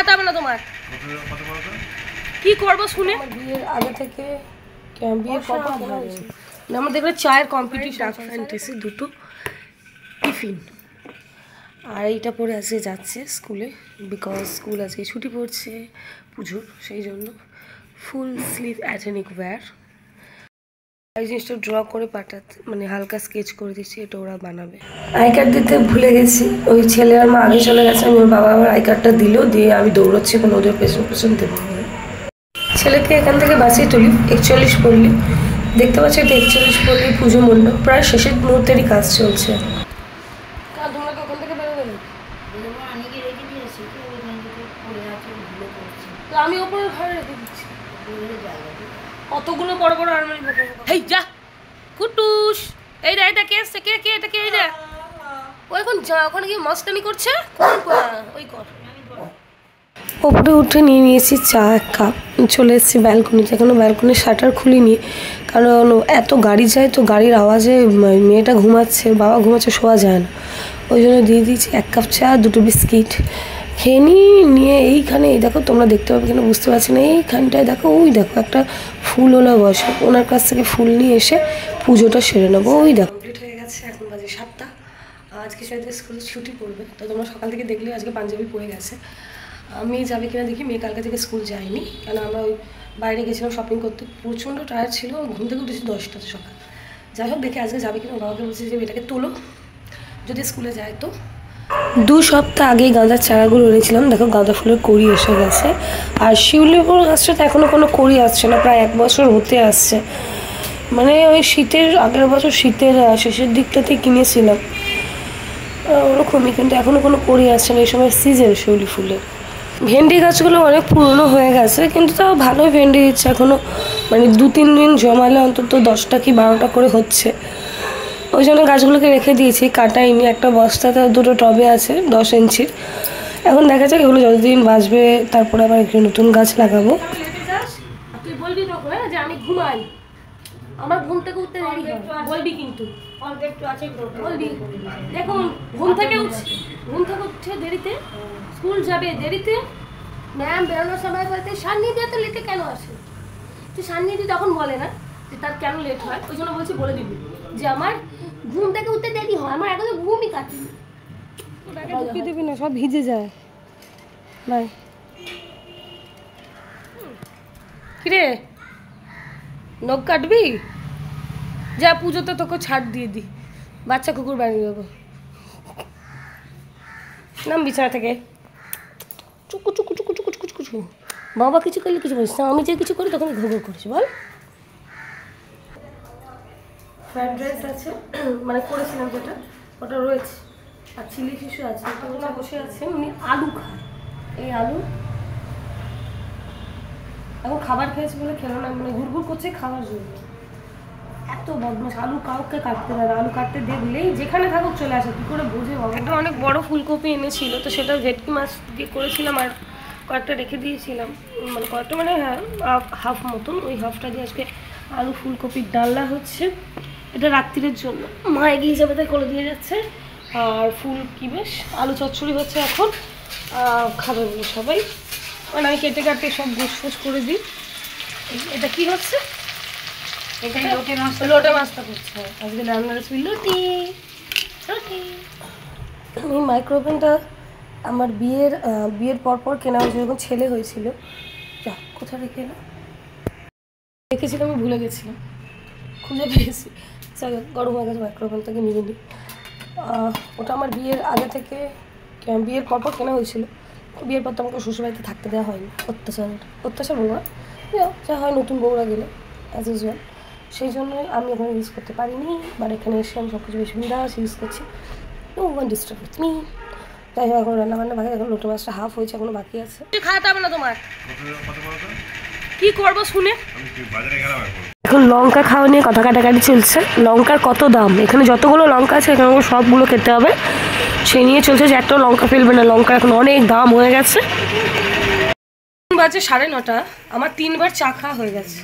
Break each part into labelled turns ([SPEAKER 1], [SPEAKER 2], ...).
[SPEAKER 1] খাওয়াতে হবে না তোমার। কি করবো শুনে? বিয়ের আগে থেকে বিয়ের পর আমার দেখবে চায়ের কম্পিটিশন, ডার্ক ফ্যান্টাসি দুটো টিফিন, আর এইটা পরে আজকে যাচ্ছে স্কুলে, বিকজ স্কুল আজকে ছুটি পড়ছে পুজোর, সেই জন্য ফুল স্লিভ অ্যাথেনিক ওয়্যার। এই জিনিসটা ড্র করে পাঠাতে, মানে হালকা স্কেচ করে দিচ্ছি, এটা ওরা বানাবে। আই কার্ড দিতে ভুলে গেছি, ওই ছেলে আর মা আগে চলে গেছে, আমি ওর বাবা আমার আই কার্ডটা দিল, দিয়ে আমি দৌড়চ্ছি কোনো ওদের পেছন পেছন দেবো। ছেলেকে এখান থেকে বাঁচিয়ে তুলি, 41 পল্লী দেখতে পাচ্ছি, এটা 41 পল্লী পুজো মণ্ডপ, প্রায় শেষের মুহূর্তেরই কাজ চলছে। আমি ওপরের ঘরে রেখে দিচ্ছি কতগুলো বড় বড় আলমারি। হেই যা কুটুস, এই রে এটা কে আসছে, কে কে এটা কে? এই রে ও এখন যা, ওখানে গিয়ে মস্তানি করছে, ওই কর। ওপরে উঠে নিয়ে নিয়েছি চা এক কাপ, চলে এসেছি ব্যালকনিতে। এখনো ব্যালকনির শাটার খুলিনি, কারণ এত গাড়ি যায় তো গাড়ির আওয়াজে মেয়েটা ঘুমাচ্ছে, বাবা ঘুমাচ্ছে, শোয়া যায় না, ওই জন্য দিয়ে দিয়েছি এক কাপ চা, দুটো বিস্কিট খেয়ে নিয়ে এইখানে এই দেখো, তোমরা দেখতে পাবে কেন বুঝতে পারছি না, এইখানটায় দেখো, ওই দেখো একটা ফুলওয়ালা বসে, ওনার কাছ থেকে ফুল নিয়ে এসে পুজোটা সেরে নেবো। ওই দেখো কমপ্লিট হয়ে গেছে, এখন বাজে 7টা। আজকে সাথে স্কুলে ছুটি পড়বে, তো তোমরা সকাল থেকে দেখলে আজকে পাঞ্জাবি পরে গেছে। আমি যাবে কিনা দেখি, মেয়ে কালকে থেকে স্কুল যায়নি, কেন আমরা ওই বাইরে গেছিলাম শপিং করতে, প্রচণ্ড টায়ার্ড ছিল, ঘুম থেকে উঠেছি 10টাতে সকাল। যাই হোক দেখি আজকে যাবে কিনা, বাবাকে বলছি যে মেয়েটাকে তোলো, যদি স্কুলে যায় তো। 2 সপ্তাহ আগেই গাঁদার চারাগুলো এনেছিলাম, দেখো গাঁদা ফুলের কড়ি এসে গেছে, আর শিউলিপুর গাছটা তো এখনও কোনো কড়ি আসছে না, প্রায় 1 বছর হতে আসছে, মানে ওই শীতের আগের বছর শীতের শেষের দিকটাতেই কিনেছিলাম ওরকমই, কিন্তু এখনও কোনো কড়ি আসছে না, এই সময় সিজন শিউলি ফুলের। ভেন্ডি গাছগুলো অনেক পুরনো হয়ে গেছে, কিন্তু তাও ভালোই ভেন্ডি দিচ্ছে এখনও, মানে 2-3 দিন জমালে অন্তত 10টা কি 12টা করে হচ্ছে, ওই জন্য গাছগুলোকে রেখে দিয়েছি, কাটাইনি। একটা বস্তাতে 2টো টবে আছে 10 ইঞ্চির, এখন দেখা যাক এগুলো যতদিন বাঁচবে, তারপরে আবার একটু নতুন গাছ লাগাবো। তুই বলবি তখন যে আমি ঘুমাই, আমার ঘুম থেকে উঠতে দেরি হয়, বলবি কিন্তু বলবি। দেখুন ঘুম থেকে উঠছে দেরিতে, স্কুল যাবে দেরিতে, ম্যাম বেরোনোর সময় বলতে সান্নিধ্যে এত লেটে কেন আসে, তুই সান্নিধ্যে তখন বলে না যে তার কেন লেট হয়, ওই জন্য বলছি বলে দিবি যে আমার ঘুম থেকে উঠতে দেরি হয়, আমার এখনো ঘুমই কাটেনি। ঢুকিয়ে দিবি না, সব ভিজে যায়। বাই। কিরে নখ কাটবি? যা পুজোতে তোকে ছাড় দিয়ে দি, বাচ্চা কুকুর বানিয়ে দেবো। নাম বিছানা থেকে, চুকু চুকু চুকু চুকু চুকু চুকু। বাবা কিছু করলে কিছু বলিস না, আমি যে কিছু করি তখন ঘুঘু করিস, বল। ফ্রাইড রাইস আছে, মানে করেছিলাম যেটা, ওটা রয়েছে, আর চিলি ফিশও আছে। ওটা বসে আছে, উনি আলু খায়, এই আলু এখন খাবার খেয়েছে বলে খেলো না, মানে ঘুরঘুর করছে খাওয়ার জন্য, এত বদমাশ। আলু কাউকে কাটতে দেয় না, আলু কাটতে দেখলেই যেখানে থাকুক চলে আসে, কী করে বোঝে বাবা। একটা অনেক বড় ফুলকপি এনেছিল, তো সেটা ভেটকি মাছ দিয়ে করেছিলাম, আর কয়েকটা রেখে দিয়েছিলাম, মানে কয়েকটা মানে হ্যাঁ হাফ মতন, ওই হাফটা দিয়ে আজকে আলু ফুলকপির ডালনা হচ্ছে, এটা রাত্রিরের জন্য। মা এগিয়ে যাবে তাই করে দিয়ে যাচ্ছে, আর ফুল কি বেশ আলু চচ্চড়ি হচ্ছে এখন, খাবে বলে সবাই, মানে আমি কেটে কাটে সব গোছ করে দিই। এটা কি হচ্ছে? এটা লোটে মাছটা করছে আজকে, রান্নার রেসিপি লুটি রুটি। এই মাইক্রোওভেনটা আমার বিয়ের পর কেনা হয়েছিল, যখন ছেলে হয়েছিল। যা কোথায় রেখে এলাম, রেখেছিলাম আমি ভুলে গেছিলাম, খুঁজে পেয়েছি, গরম হয়ে গেছে, মাইক্রোওভেনটাকে নিয়ে নিই। ওটা আমার বিয়ের আগে থেকে, বিয়ের পর কেনা হয়েছিল, বিয়ের পর তো আমাকে শ্বশুরবাড়িতে থাকতে দেওয়া হয়নি, অত্যাচার বৌমা যা হয় নতুন বউরা গেলে অ্যাজ ইউজুয়াল, সেই জন্যই আমি এখন ইউজ করতে পারিনি, বাট এখানে এসে আমি সব কিছু বেশি বিন্দাস ইউজ করছি, no one disturb with me. যাই হোক এখন রান্নাবান্না বাকি, এখন লোটে মাছটা হাফ হয়েছে, এখনো বাকি আছে। খাওয়াতে হবে না তোমার, কি করবো শুনে। এখন লঙ্কা খাওয়া নিয়ে কথা কাটাকাটি চলছে, লঙ্কার কত দাম, এখানে যতগুলো লঙ্কা আছে এখানে সবগুলো খেতে হবে, সেই নিয়ে চলছে যে একটাও লঙ্কা ফেলবে না, লঙ্কা এখন অনেক দাম হয়ে গেছে। বাজে 9:30, আমার 3বার চা খাওয়া হয়ে গেছে,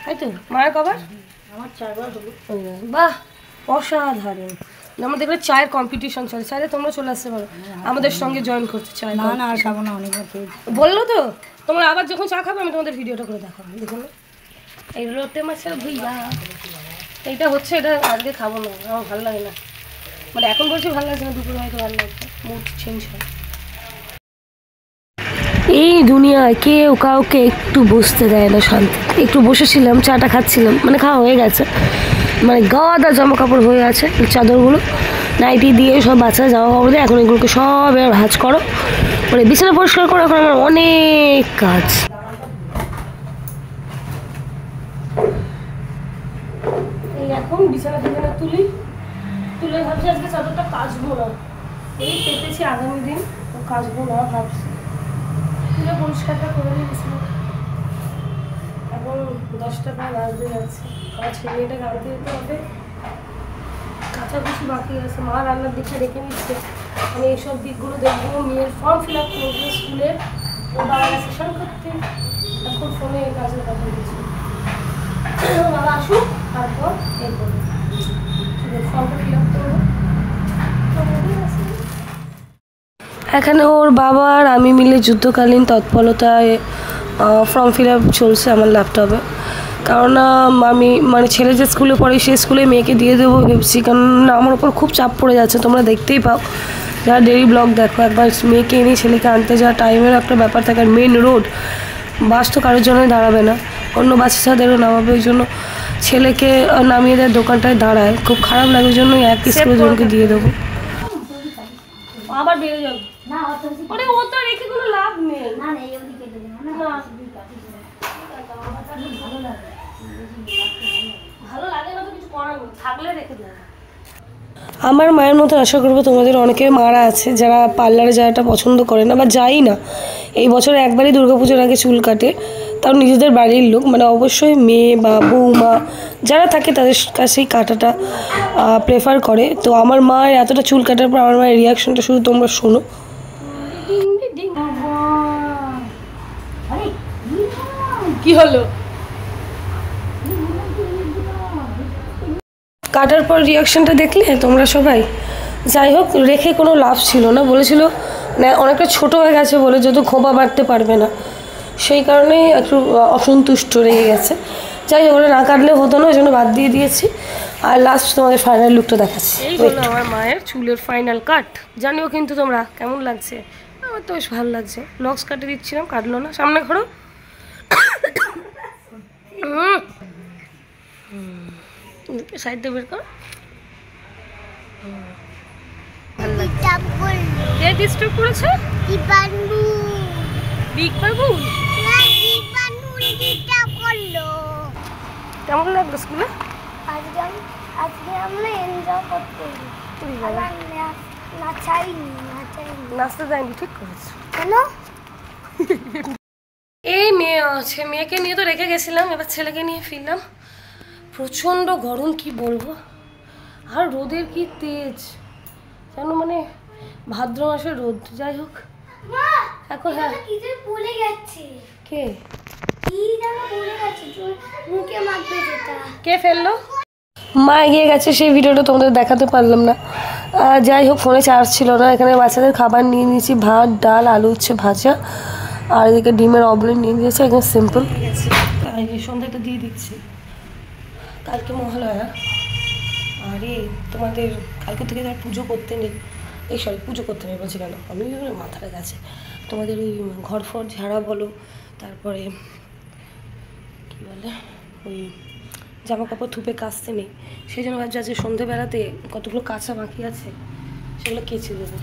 [SPEAKER 1] তাই তো? মায়ের কবার? আমার 4বার হলো। বাহ অসাধারণ। আমরা দেখলে চায়ের কম্পিটিশন চলে, চাইলে তোমরা চলে আসতে পারো আমাদের সঙ্গে জয়েন করতে। চায়
[SPEAKER 2] না না আর খাবো না, অনেকবার খেয়েছি।
[SPEAKER 1] বললো তো তোমরা আবার যখন চা খাবে আমি তোমাদের ভিডিওটা করে দেখাবো। দেখুন এই লোটে মাছের ভুইয়া, এইটা হচ্ছে, এটা আজকে খাবো না, আমার ভালো লাগে না, মানে এখন বলছি ভালো লাগছে না, দুপুরে হয়তো ভালো লাগছে, মুড চেঞ্জ হয়। এই দুনিয়ায় কেউ কাউকে একটু বসতে দেয় না শান্তি। একটু বসেছিলাম, চাটা খাচ্ছিলাম, মানে খাওয়া হয়ে গেছে, মানে গাদা জামা কাপড় হয়ে আছে, চাদরগুলো নাইটি দিয়ে সব বাচ্চারা জামা কাপড় দিয়ে, এখন এগুলোকে সব এবার ভাঁজ করো, মানে বিছানা পরিষ্কার করো, এখন আমার অনেক কাজ। এই এখন বিছানা থেকে তুলে ভাবছি আজকে চাদরটা কাচবো না, এই পেতেছি আগামী দিন কাচবো না ভাবছি, তুলে পরিষ্কারটা করে নিয়েছি। এখন 10টা প্রায় বাজতে যাচ্ছে, আমার ছেলেটাকে আনতে যেতে হবে, কাছাকাছি বাকি আছে, মা রান্নার দিকটা রেখে নিচ্ছে, আমি এইসব দিকগুলো দেখবো। মেয়ের ফর্ম ফিল আপ করবো স্কুলে, ও বাবার সেশন করতে, এখন ফোনে এই কাজের কথা বলছি, বাবা আসুক তারপর এই করবো, ফর্মটা ফিল আপ করবো। এখানে ওর বাবা আর আমি মিলে যুদ্ধকালীন তৎপরতায় ফর্ম ফিল আপ চলছে আমার ল্যাপটপে, কারণ আমি মানে ছেলে যে স্কুলে পড়ে সেই স্কুলে মেয়েকে দিয়ে দেবো ভেবছি, কারণ আমার ওপর খুব চাপ পড়ে যাচ্ছে, তোমরা দেখতেই পাও যারা ডেইলি ব্লগ দেখো, একবার মেয়েকে এনে ছেলেকে আনতে যাওয়া টাইমের একটা ব্যাপার থাকে, আর মেন রোড, বাস তো কারোর জন্যই দাঁড়াবে না, অন্য বাচ্চাদেরও নামাবে, ওই জন্য ছেলেকে নামিয়ে দেওয়ার দোকানটায় দাঁড়ায়, খুব খারাপ লাগে, ওই জন্য এক স্কুলের জনকে দিয়ে দেবো। আবার বেড়ে যাবে না, ওরে ও তো রেখে কোনো লাভ নেই, না না এই ওদিকে দেব না, ভালো লাগে না তো কিছু করার নেই, থাকলে রেখে দেব। আমার মায়ের মতো আশা করবো তোমাদের অনেকের মারা আছে যারা পার্লারে যাওয়াটা পছন্দ করে না বা যাই না, এই বছরে একবারই দুর্গাপুজোর আগে চুল কাটে, তাও নিজেদের বাড়ির লোক, মানে অবশ্যই মেয়ে বা বৌমা যারা থাকে তাদের কাছেই কাটাটা প্রেফার করে। তো আমার মায়ের এতটা চুল কাটার পর আমার মায়ের রিয়াকশনটা শুধু তোমরা শোনো। কি হলো কাটার পর রিয়াকশনটা দেখলে তোমরা সবাই? যাই হোক, রেখে কোনো লাভ ছিল না, বলেছিল না অনেকটা ছোট হয়ে গেছে বলে যেহেতু খোপা বাড়তে পারবে না, সেই কারণেই একটু অসন্তুষ্ট রেগে গেছে। যাই হোক, ওরা না কাটলেও হতো না, ওই জন্য বাদ দিয়ে দিয়েছি। আর লাস্ট তোমাদের ফাইনাল লুকটা দেখাচ্ছি। এই হলো আমার মায়ের চুলের ফাইনাল কাট, জানিও কিন্তু তোমরা কেমন লাগছে। আমার তো বেশ ভালো লাগছে, লক্স কাটে দিচ্ছিলাম, কাটলো না। সামনে ঘোরো, সাইড দিয়ে বের কর, কে ডিস্টার্ব করেছে? বিগ বাবু কেমন লাগলো স্কুলে?
[SPEAKER 3] আজকে আমরা এনজয় করতে
[SPEAKER 1] নাচতে যাইনি, ঠিক করেছো।
[SPEAKER 3] কেন?
[SPEAKER 1] এই মেয়ে আছে, মেয়েকে নিয়ে তো রেখে গেছিলাম, এবার ছেলেকে নিয়ে ফিরলাম। প্রচণ্ড গরম, কি বলবো, আর রোদের কি তেজ যেন, মানে ভাদ্র মাসের রোদ। যাই হোক এখন হ্যাঁ
[SPEAKER 3] ভুলে গেছে,
[SPEAKER 1] কে
[SPEAKER 3] মুখে মাখবে যেটা,
[SPEAKER 1] কে ফেললো? মা এগিয়ে গেছে, সেই ভিডিওটা তোমাদের দেখাতে পারলাম না। যাই হোক, ফোনে চার্জ ছিল না, এখানে বাচ্চাদের খাবার নিয়ে নিয়েছি, ভাত ডাল আলু উচ্ছে ভাজা, আর এদিকে ডিমের অমলেট নিয়ে দিয়েছে, একদম সিম্পল। সন্ধ্যাটা দিয়ে দিচ্ছি, কালকে মহালয়া, আরে তোমাদের কালকে থেকে তার পুজো করতে নেই, এই সরি পুজো করতে নেই বলছি কেন, আমি মাথাটা গেছে, তোমাদের ওই ঘর ফর ঝাড়া বলো, তারপরে কী বলে ওই জামা কাপড় ধুপে কাচতে নেই, সেই জন্য ভাবছি আজকে সন্ধেবেলাতে কতগুলো কাঁচা বাকি আছে সেগুলো কেচে দেবো,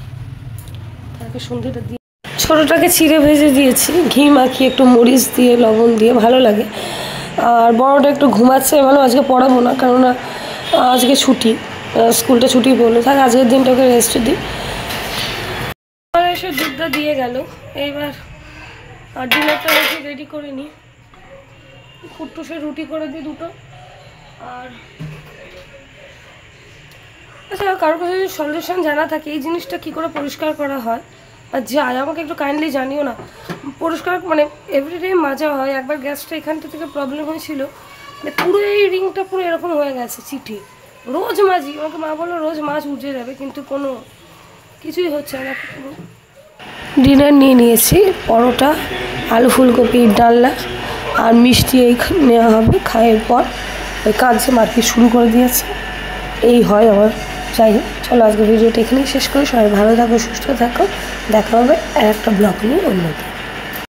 [SPEAKER 1] তারপরে সন্ধেটা দিয়ে ছোটোটাকে চিড়ে ভেজে দিয়েছি, ঘি মাখিয়ে একটু মরিচ দিয়ে লবণ দিয়ে, ভালো লাগে। আর বড়োটা একটু ঘুমাচ্ছে, ভালো আজকে পড়াবো না, কেননা আজকে ছুটি, স্কুলটা ছুটি বললো, থাক আজকের দিনটাকে রেস্ট দিই। এসে দুধটা দিয়ে গেল, এইবার আর ডিনারটা রেডি করে নিই, কুট্টুসে রুটি করে দিই দুটো। আর আচ্ছা, কারোর কাছে যদি সলিউশন জানা থাকে এই জিনিসটা কী করে পরিষ্কার করা হয় আর যায়, আমাকে একটু কাইন্ডলি জানিও না। পরিষ্কার মানে এভরিডে মাজা হয়, একবার গ্যাসটা এখানটা থেকে প্রবলেম হয়েছিল, মানে পুরো এই রিংটা পুরো এরকম হয়ে গেছে চিঠি, রোজ মাছই, আমাকে মা বললো রোজ মাছ উঠে যাবে, কিন্তু কোনো কিছুই হচ্ছে না। ডিনার নিয়ে নিয়েছি, পরোটা, আলু ফুলকপির ডালনা আর মিষ্টি এই নেওয়া হবে। খাওয়ার পর ওই কাঁদছে, মার্কেট শুরু করে দিয়েছে। এই হয় আমার। যাই হোক, চলো আজকে ভিডিওটা এখানেই শেষ করি। সবাই ভালো থাকো, সুস্থ থাকো, দেখা হবে আর একটা ব্লগ নিয়ে অন্যদিন।